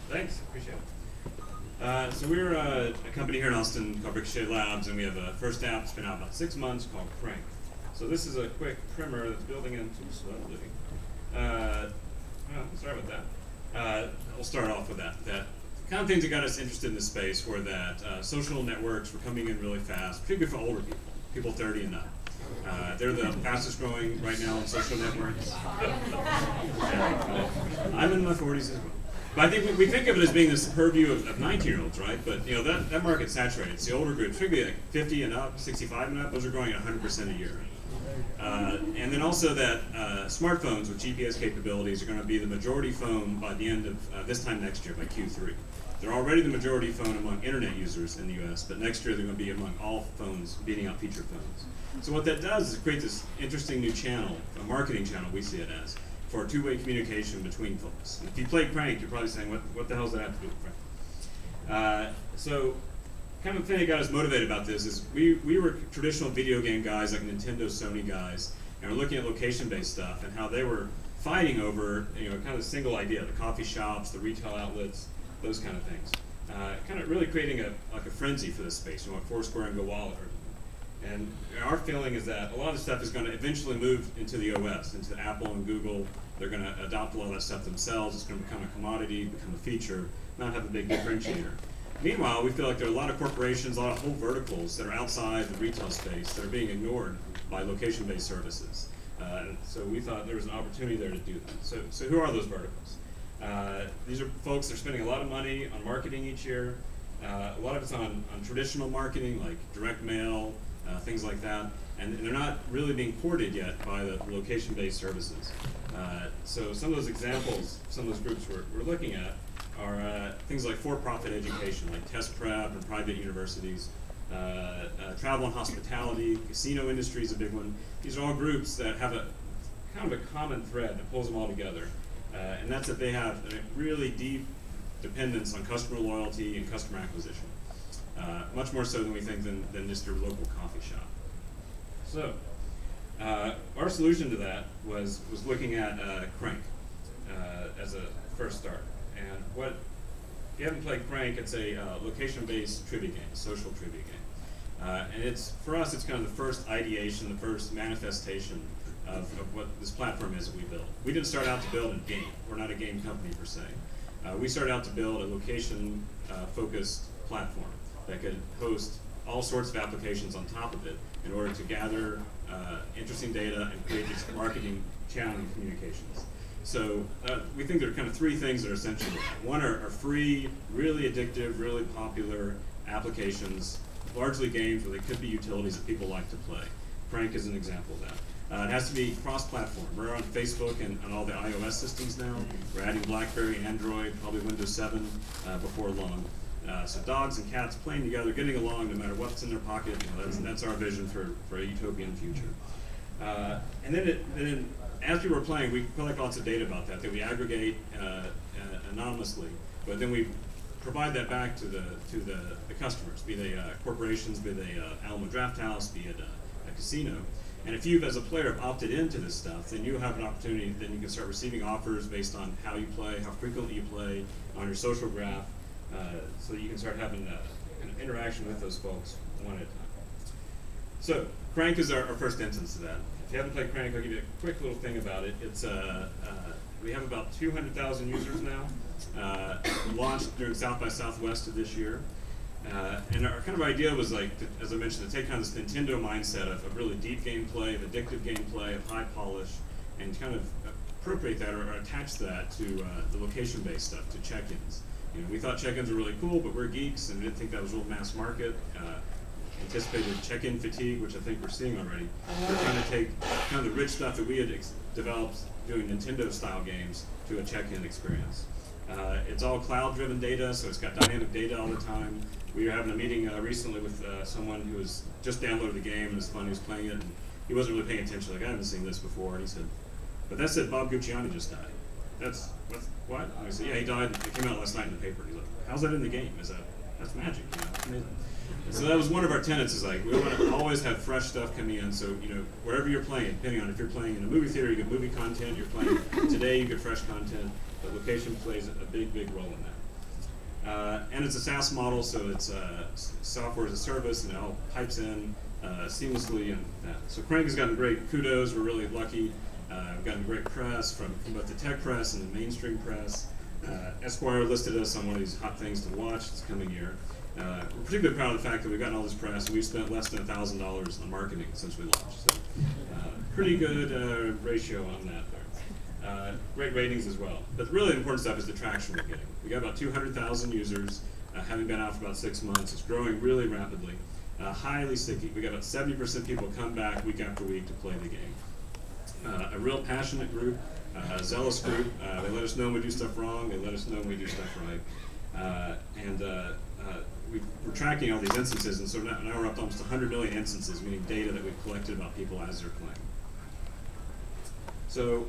Thanks, appreciate it. So we're a company here in Austin called Ricochet Labs, and we have a first app that's been out about 6 months called Qrank. So this is a quick primer that's building in too slowly. Well, sorry about that. We'll start off with that. The kind of things that got us interested in this space were that social networks were coming in really fast, particularly for older people 30 and up. They're the fastest growing right now in social networks. I'm in my 40s as well. But I think we think of it as being this purview of 19-year-olds, right? But you know that market's saturated. It's the older group, particularly like 50 and up, 65 and up. Those are growing at 100% a year. And then also that smartphones with GPS capabilities are going to be the majority phone by the end of this time next year, by Q3. They're already the majority phone among internet users in the US, but next year they're going to be among all phones, beating out feature phones. So what that does is it creates this interesting new channel, a marketing channel we see it as, for two-way communication between folks. And if you play Qrank, you're probably saying, what the hell does that have to do with Qrank? So kind of the thing that got us motivated about this is we were traditional video game guys like Nintendo, Sony guys, and we're looking at location-based stuff and how they were fighting over kind of a single idea, the coffee shops, the retail outlets, those kind of things. Kind of really creating a frenzy for this space, like Foursquare and GoWallet. And our feeling is that a lot of the stuff is going to eventually move into the OS, into Apple and Google. They're going to adopt a lot of that stuff themselves. It's going to become a commodity, become a feature, not have a big differentiator. Meanwhile, we feel like there are a lot of corporations, a lot of whole verticals that are outside the retail space that are being ignored by location-based services. So we thought there was an opportunity there to do that. So who are those verticals? These are folks that are spending a lot of money on marketing each year. A lot of it's on traditional marketing, like direct mail, things like that, and they're not really being ported yet by the location-based services. So some of those examples, some of those groups we're looking at are things like for-profit education, like test prep and private universities, travel and hospitality, casino industry is a big one. These are all groups that have a kind of a common thread that pulls them all together, and that's that they have a really deep dependence on customer loyalty and customer acquisition. Much more so than we think than just your local coffee shop. So, our solution to that was looking at Qrank as a first start. And if you haven't played Qrank, it's a location-based trivia game, social trivia game. And for us, it's kind of the first ideation, the first manifestation of what this platform is that we built. We didn't start out to build a game. We're not a game company per se. We started out to build a location-focused platform that could host all sorts of applications on top of it in order to gather interesting data and create these marketing channel and communications. So we think there are kind of three things that are essential. One are free, really addictive, really popular applications, largely games where they could be utilities that people like to play. Qrank is an example of that. It has to be cross-platform. We're on Facebook and on all the iOS systems now. We're adding BlackBerry, Android, probably Windows 7 before long. So dogs and cats playing together, getting along no matter what's in their pocket. That's our vision for a utopian future. And then as we were playing, we collect lots of data about that we aggregate anonymously, but then we provide that back to the customers, be they corporations, be they Alamo Draft House, be it a casino. And if you, as a player, have opted into this stuff, then you have an opportunity, then you can start receiving offers based on how you play, how frequently you play, on your social graph, so you can start having an interaction with those folks one at a time. So Qrank is our first instance of that. If you haven't played Qrank, I'll give you a quick little thing about it. It's we have about 200,000 users now. Launched during South by Southwest of this year. And our kind of idea was, like, as I mentioned, to take kind of this Nintendo mindset of really deep gameplay, of addictive gameplay, of high polish, and kind of appropriate that or attach that to the location-based stuff, to check-ins. We thought check-ins were really cool, but we're geeks and didn't think that was real mass market. Anticipated check-in fatigue, which I think we're seeing already. We're trying to take kind of the rich stuff that we had developed doing Nintendo-style games to a check-in experience. It's all cloud-driven data, so it's got dynamic data all the time. We were having a meeting recently with someone who was just downloaded the game, and it was fun, he was playing it, and he wasn't really paying attention, like, I haven't seen this before, and he said, but that said Bob Gucciani just died. What? And I said, yeah, he died, it came out last night in the paper. He's like, how's that in the game? That's magic, It's amazing. And so that was one of our tenets, is like, we want to always have fresh stuff coming in, so, wherever you're playing, depending on if you're playing in a movie theater, you get movie content, you're playing today, you get fresh content, but location plays a big, big role in that. And it's a SaaS model, so it's software as a service, and it all pipes in seamlessly. And so Qrank has gotten great kudos. We're really lucky. We've gotten great press from both the tech press and the mainstream press. Esquire listed us on one of these hot things to watch this coming year. We're particularly proud of the fact that we've gotten all this press, and we've spent less than $1,000 on marketing since we launched. So pretty good ratio on that there. Great ratings as well. But the really important stuff is the traction we're getting. We got about 200,000 users, having been out for about 6 months. It's growing really rapidly, highly sticky. We got about 70% people come back week after week to play the game. A real passionate group, a zealous group. They let us know when we do stuff wrong. They let us know when we do stuff right. We're tracking all these instances, and so now we're up to almost 100 million instances, meaning data that we've collected about people as they're playing. So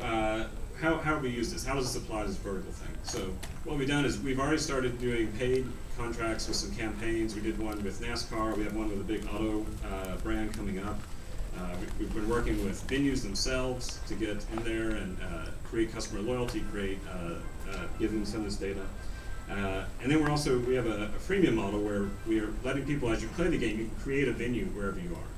how have we used this? How does this apply to this vertical thing? So what we've done is we've already started doing paid contracts with some campaigns. We did one with NASCAR. We have one with a big auto brand coming up. We've been working with venues themselves to get in there and create customer loyalty, give them some of this data. And then we have a freemium model where we are letting people, as you play the game, you can create a venue wherever you are.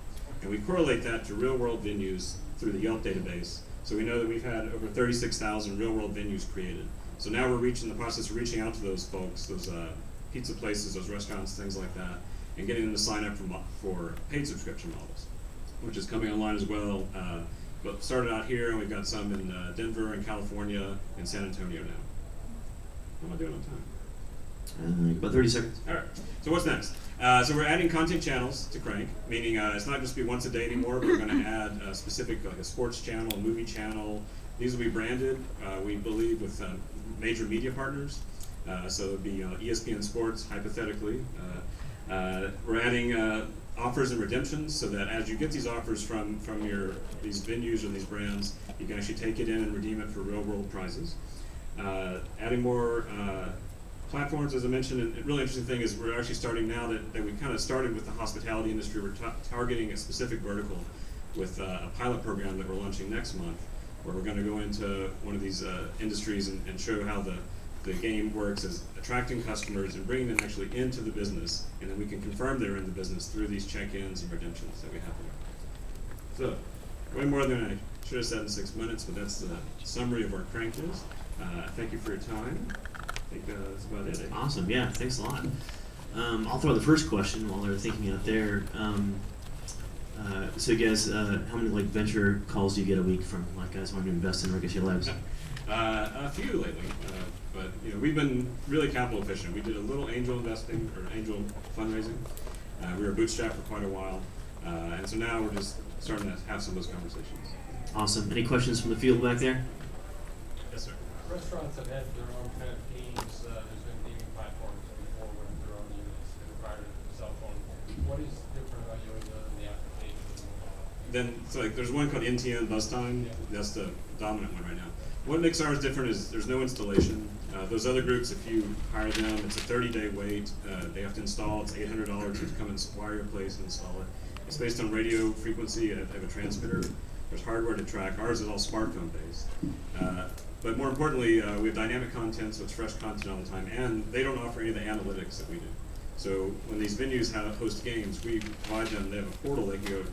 And we correlate that to real-world venues through the Yelp database. So we know that we've had over 36,000 real-world venues created. So now we're in the process of reaching out to those folks, those pizza places, those restaurants, things like that, and getting them to sign up for paid subscription models, which is coming online as well. But started out here, and we've got some in Denver and California and San Antonio now. How am I doing on time? About 30 seconds. All right. So what's next? So we're adding content channels to Qrank, meaning it's not just be once a day anymore. But we're going to add a specific, like a sports channel, a movie channel. These will be branded, we believe, with major media partners. So it would be ESPN Sports, hypothetically. We're adding offers and redemptions, so that as you get these offers from these venues or these brands, you can actually take it in and redeem it for real-world prizes. Adding more platforms, as I mentioned, and a really interesting thing is we're actually starting now that we kind of started with the hospitality industry. We're targeting a specific vertical with a pilot program that we're launching next month, where we're going to go into one of these industries and show how the game works as attracting customers and bringing them actually into the business, and then we can confirm they're in the business through these check-ins and redemptions that we have here. So, way more than I should have said in 6 minutes, but that's the summary of our Qrank is. Thank you for your time. I think that's about it. Awesome, yeah, thanks a lot. I'll throw the first question while they're thinking out there. So guys, how many venture calls do you get a week from guys wanting to invest in Ricochet Labs? A few lately, but we've been really capital efficient. We did a little angel investing or angel fundraising. We were bootstrapped for quite a while, and so now we're just starting to have some of those conversations. Awesome. Any questions from the field back there? Yes, sir. Restaurants have had their own kind of games. There's been gaming platforms before with their own units prior to the cell phone. What is different about yours than the application? Then, so there's one called NTN Buzz Time. Yeah. That's the dominant one right now. What makes ours different is there's no installation. Those other groups, if you hire them, it's a 30-day wait. They have to install. It's $800 to come and wire your place and install it. It's based on radio frequency of a transmitter. There's hardware to track. Ours is all smartphone based. But more importantly, we have dynamic content, so it's fresh content all the time, and they don't offer any of the analytics that we do. So when these venues host games, we provide them, they have a portal they can go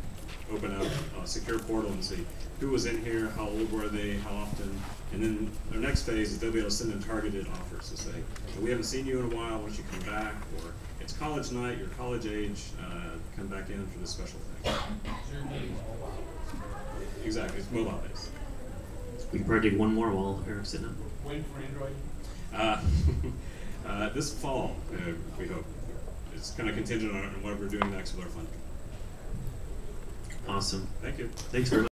open up, a secure portal, and see who was in here, how old were they, how often, and then their next phase is they'll be able to send them targeted offers to say, we haven't seen you in a while, why don't you come back, or it's college night, you're college age, come back in for this special thing. Exactly, it's mobile based. We can probably take one more while Eric's sitting up. Wait for Android? This fall, we hope. It's kind of contingent on what we're doing next with our funding. Awesome. Thank you. Thanks very much.